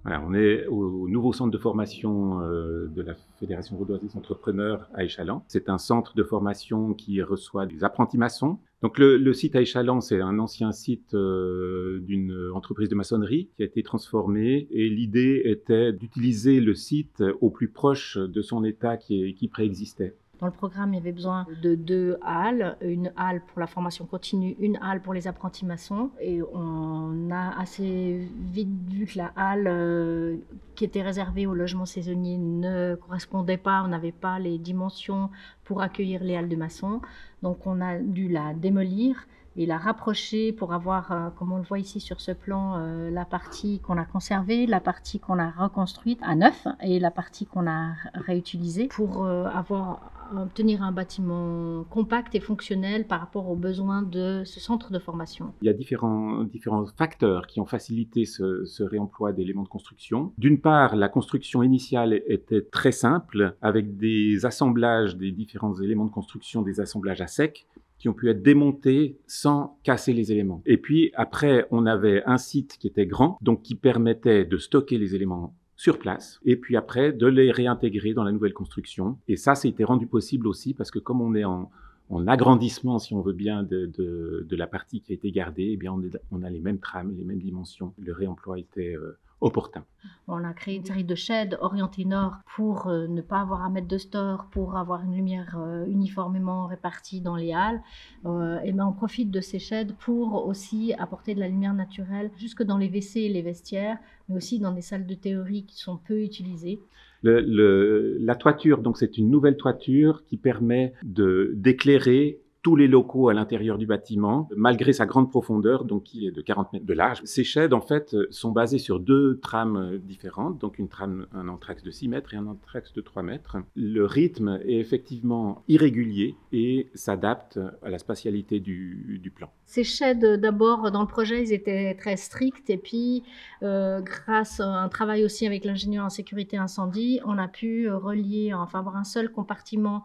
Voilà, on est au nouveau centre de formation de la Fédération vaudoise des entrepreneurs à Échallens. C'est un centre de formation qui reçoit des apprentis maçons. Donc le site à Échallens, c'est un ancien site d'une entreprise de maçonnerie qui a été transformé, et l'idée était d'utiliser le site au plus proche de son état qui préexistait. Dans le programme, il y avait besoin de 2 halles, une halle pour la formation continue, une halle pour les apprentis maçons. Et on a assez vite vu que la halle qui était réservée aux logements saisonniers ne correspondait pas, on n'avait pas les dimensions pour accueillir les halles de maçons. Donc on a dû la démolir et la rapprocher pour avoir, comme on le voit ici sur ce plan, la partie qu'on a conservée, la partie qu'on a reconstruite à neuf et la partie qu'on a réutilisée pour obtenir un bâtiment compact et fonctionnel par rapport aux besoins de ce centre de formation. Il y a différents facteurs qui ont facilité ce réemploi d'éléments de construction. D'une part, la construction initiale était très simple, avec des assemblages des différents éléments de construction, des assemblages à sec, qui ont pu être démontés sans casser les éléments. Et puis après, on avait un site qui était grand, donc qui permettait de stocker les éléments sur place, et puis après de les réintégrer dans la nouvelle construction. Et ça a été rendu possible aussi parce que comme on est en agrandissement, si on veut bien, de la partie qui a été gardée, eh bien on a les mêmes trames, les mêmes dimensions. Le réemploi était opportun. On a créé une série de sheds orientés nord pour ne pas avoir à mettre de store, pour avoir une lumière uniformément répartie dans les halles. Et ben on profite de ces sheds pour aussi apporter de la lumière naturelle jusque dans les WC et les vestiaires, mais aussi dans des salles de théorie qui sont peu utilisées. La toiture, donc c'est une nouvelle toiture qui permet d'éclairer tous les locaux à l'intérieur du bâtiment, malgré sa grande profondeur, donc qui est de 40 mètres de large. Ces sheds, en fait, sont basés sur 2 trames différentes, donc un entraxe de 6 mètres et un entraxe de 3 mètres. Le rythme est effectivement irrégulier et s'adapte à la spatialité du plan. Ces sheds, d'abord, dans le projet, ils étaient très stricts, et puis, grâce à un travail aussi avec l'ingénieur en sécurité incendie, on a pu relier, enfin avoir un seul compartiment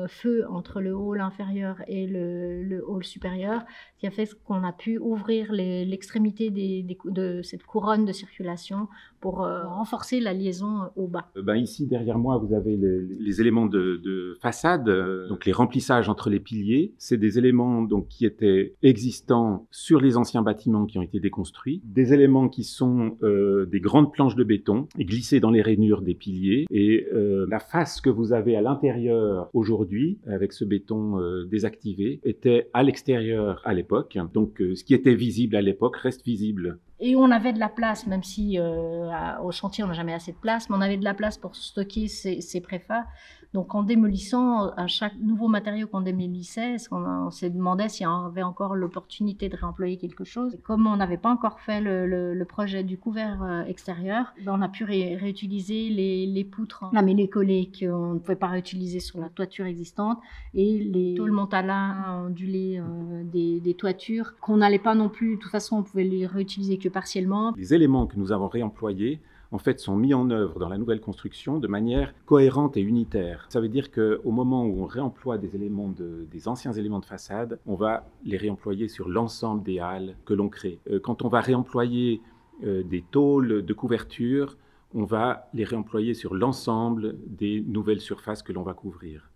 feu entre le hall inférieur et le hall supérieur, qui a fait qu'on a pu ouvrir l'extrémité de cette couronne de circulation pour renforcer la liaison au bas. Ici, derrière moi, vous avez les éléments de façade, donc les remplissages entre les piliers. C'est des éléments donc, qui étaient existants sur les anciens bâtiments qui ont été déconstruits. Des éléments qui sont des grandes planches de béton glissées dans les rainures des piliers. Et la face que vous avez à l'intérieur aujourd'hui, avec ce béton désactivé, était à l'extérieur à l'époque. Donc ce qui était visible à l'époque reste visible. Et on avait de la place, même si au chantier on n'a jamais assez de place, mais on avait de la place pour stocker ces préfats. Donc en démolissant, à chaque nouveau matériau qu'on démolissait, on s'est demandé s'il y avait encore l'opportunité de réemployer quelque chose. Et comme on n'avait pas encore fait le projet du couvert extérieur, on a pu réutiliser les poutres lamellées collées qu'on ne pouvait pas réutiliser sur la toiture existante, et les tôles montala ondulées des toitures qu'on n'allait pas non plus, de toute façon on pouvait les réutiliser que partiellement. Les éléments que nous avons réemployés en fait, sont mis en œuvre dans la nouvelle construction de manière cohérente et unitaire. Ça veut dire qu'au moment où on réemploie des anciens éléments de façade, on va les réemployer sur l'ensemble des halles que l'on crée. Quand on va réemployer des tôles de couverture, on va les réemployer sur l'ensemble des nouvelles surfaces que l'on va couvrir.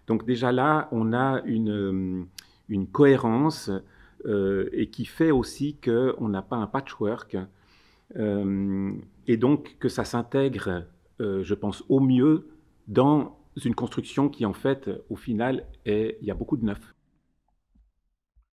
Donc déjà là, on a une cohérence et qui fait aussi qu'on n'a pas un patchwork. Et donc que ça s'intègre, je pense, au mieux dans une construction qui, en fait, au final, il y a beaucoup de neuf.